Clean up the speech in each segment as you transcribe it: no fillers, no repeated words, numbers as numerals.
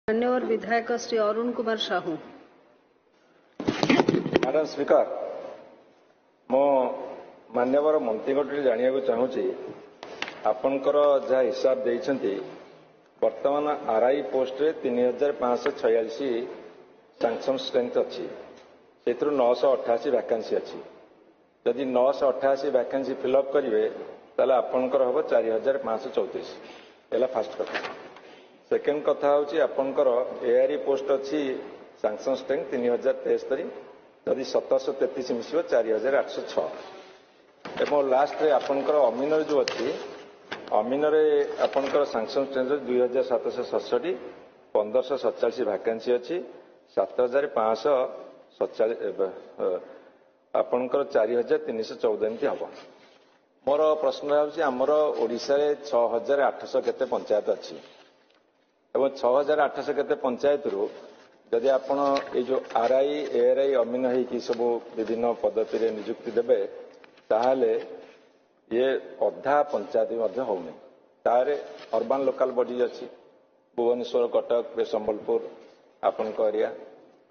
मान्यवर विधायक Shri Arun Kumar Sahu. Madam speaker, मो मान्यवर मंत्री जाना चाहूँगी आपणकर जहाँ हिसाब देइछंती वर्तमान आरआई पोस्ट रे 3546 सैंक्शन स्ट्रेंथ अच्छी से 988 वैकेंसी अच्छी। जदि 988 वैकेंसी फिलअप करेंगे ताले आपणकर हम 4534 एला फास्ट कथा। सेकेंड कथा हूँ आपणकर एआरई पोस्ट अच्छी सैंक्शन स्ट्रेंथ 3073 जदि 1733 मिसिव 4806 एवं लास्ट रे आपणकर अमीनर जो अच्छी अमीनर आपणकर सैंक्शन स्ट्रेंथ 2767 1547 वैकेंसी अच्छी 7547 आपणकर 4314 एमती हम। मोर प्रश्न आमर ओडिशा रे 6800 केते पंचायत अच्छी एवं 6800 केते पंचायत रु जदि आपण ये जो आरआई एआरआई अमीन होगी सब विभिन्न पदवी रे नियुक्ति देबे ताहले ये अधा पंचायत होनी तारे अर्बान लोकल बॉडीज अच्छी भुवनेश्वर कटक संबलपुर आपण एरिया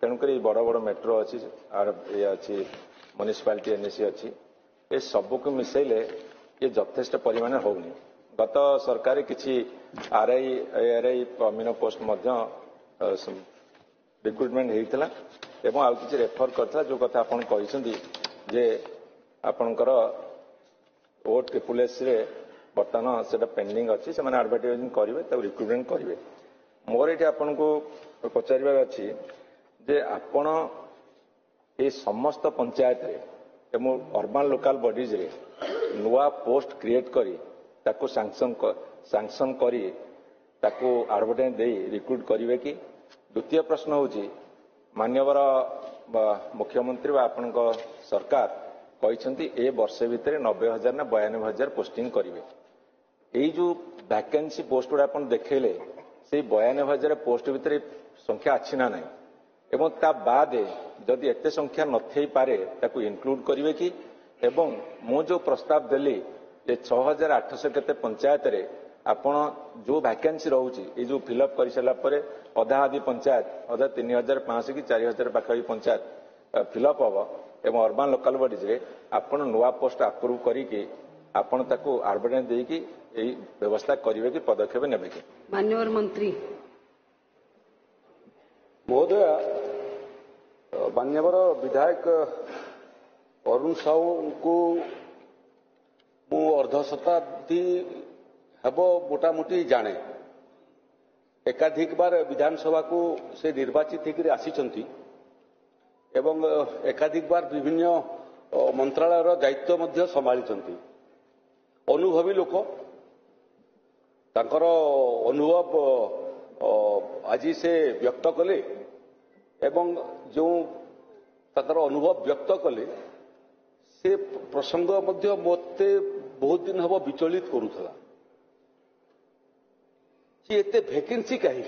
तेणुक बड़ बड़ मेट्रो अच्छी ये अच्छी म्युनिसिपालिटी एनएसी अच्छी ये सबको मिसेले ये यथेष्ट परिमाण होनी। गत सरकार किसी आरआई एआरआई अमीन पोस्ट रिक्रुटमेंट होता एवं आउ किसी रेफर करता जो कथा आपन कहिसेंती जे आपनकर ओट ट्रिपल एस रे बर्तमान से पेंडिंग अच्छी से एडवर्टाइजिंग करेंगे तब रिक्रुटमेंट करेंगे। मोर ये आपन को पचार अच्छी जे आपण ये समस्त पंचायत रे एवं अर्बान लोकल बॉडीज रे नुआ पोस्ट क्रिएट करी ताको सैंक्शन करी ताको एडवर्टाइज दे रिक्रुट करेंगे कि। द्वितीय प्रश्न होची मान्यवर मुख्यमंत्री व आपण सरकार कहते ए वर्ष भितर 90,000 ना 92,000 पोस्टिंग करेंगे। यही जो वैकेंसी पोस्ट गुड़ा आप देखले से 92,000 पोस्ट भितर संख्या अच्छी ना नहीं एवं ता बाद जदि एते संख्या नथई पारे ताकू इनक्लूड करेंगे कि। एवं मु जो प्रस्ताव देली ये 6800 केते पंचायत रे आपण जो वैकेंसी रोचे ये जो फिलअप कर सारा अधा आदि पंचायत अधा 3500 कि 4000 पाखापी पंचायत फिलअप हम एवं अर्बान लोकल बॉडीज रे आपण नुआ पोस्ट अप्रूव करिके आपण ताको एडवर्टाइज देकी एई व्यवस्था करिवे कि पदक्षेप नेबे कि। मान्यवर मंत्री महोदय मान्यवर विधायक अरुण साहू को मु अर्ध शताब्दी हेब मोटामोटी जाने एकाधिक बार विधानसभा को से निर्वाचित होकर आसीचंती एवं एकाधिक बार विभिन्न मंत्रालय दायित्व मध्य संभाली अनुभवी लोक तांकर अनुभव आज से व्यक्त कले एवं जो तांकर अनुभव व्यक्त कले से प्रसंग मध्य मते बहुत दिन हम विचलित करूला कि एते वैकेंसी कहीं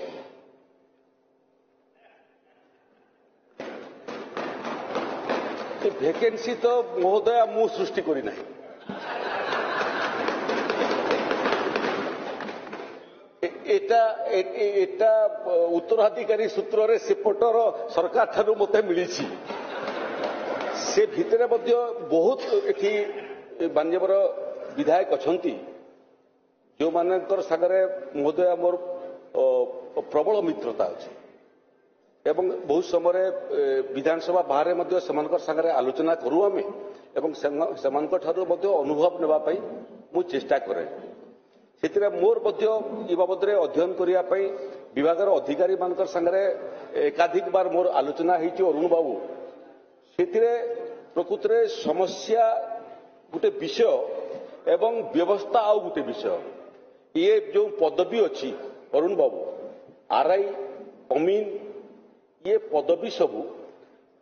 वैकेंसी तो महोदय मु सृष्टि करी नहीं एटा उत्तराधिकारी सूत्र रे सेपटर सरकार ठारू मते मिली से भितर मध्य बहुत एठी मान्यवर विधायक अछंती जो मानकर सागरे महोदय मोर प्रबल मित्रता अच्छी एवं बहुत समय विधानसभा बाहर मध्य समानकर सागरे आलोचना करू आमे एवं समानकर ठारू मध्य अनुभव नेबा पई मु चेष्टा करे सेतिरे मोर मध्य ई बाबद रे अध्ययन करिया पई विभागर अधिकारी मानकर सागरे एकाधिक बार मोर आलोचना हेची अरुण बाबू सेतिरे प्रकृतरे समस्या गोटे विषय एवं व्यवस्था आउ गोटे विषय ये जो पदवी अच्छी अरुण बाबू आरआई अमीन ये पदवी सबू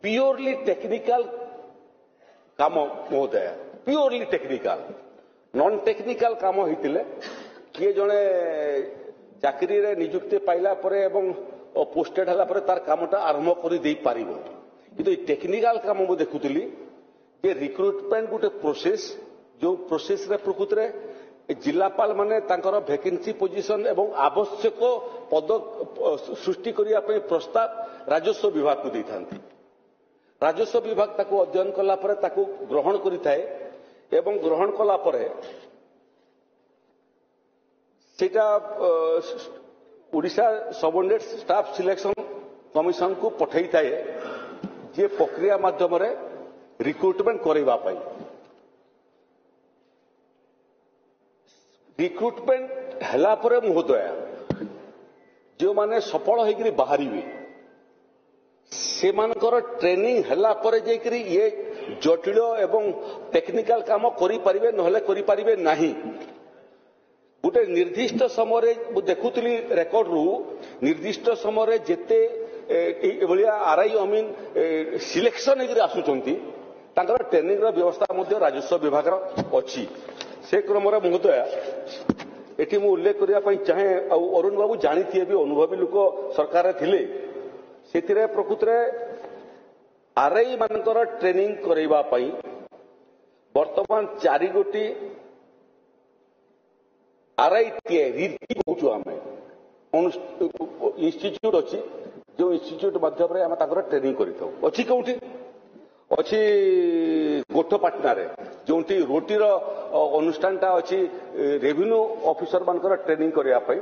प्योरली टेक्निकल काम महोदय प्योरली टेक्निकल नॉन टेक्निकल काम होते किए जड़े चाकरी रे नियुक्ति पाइला परे एवं पोस्टेड हला परे तार कामटा आरंभ कर दे पारिबो किंतु टेक्निकल काम मु देखुतली जे रिक्रुटमेंट गोटे प्रोसेस जो प्रोसेस रे प्रकृत रे जिलापाल माने तांकर वैकेंसी पोजीशन एवं आवश्यक पद सृष्टि करिया पई प्रस्ताव राजस्व विभाग को देथांती। राजस्व विभाग ताको अध्ययन कला परे ताको ग्रहण करिथाए एवं ग्रहण कला परे सेटा Odisha subordinate staff selection commission को पठाई थाए जे प्रक्रिया माध्यम रे रिक्रुटमेंट करैबा पई। रिक्रुटमेंट हला परे महोदय जो माने सफल होइकरी बाहरिबे सेमानकर ट्रेनिंग हला परे जेकरी ये जटिल एवं टेक्निकल काम करि परिबे नहले करि परिबे नाही। गोटे निर्दिष्ट समय देखुली रेकर्ड रु निर्दिष्ट समय जेते एभलिया आरआई अमीन सिलेक्शन होकर आसुचंती तांकर ट्रेनिंग रो व्यवस्था मध्य राजस्व विभाग अच्छी। से क्रम महोदय एटी मु उल्लेख करने चाहे अरुण बाबू जानी भी अनुभवी लोक सरकार थिले से प्रकृत आरआई मानकर ट्रेनिंग करैबा पई वर्तमान 4 गोटी आरआई रीति कहूँ आम इन्स्टिट्यूट अच्छी जो इन्स्टिट्यूट माध्यम आम ट्रेनिंग करी कौटी अच्छी गोठपाटना जो रोटीर अनुष्ठान अच्छी रेवेन्यू ऑफिसर मानकर ट्रेनिंग करने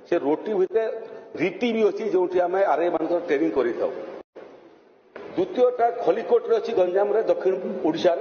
से रोटी भितर रीति भी अच्छी जो आम आरआई मानकर ट्रेनिंग करी था। द्वितीयटा खलिकोट अच्छी गंजाम दक्षिण ओडिशा।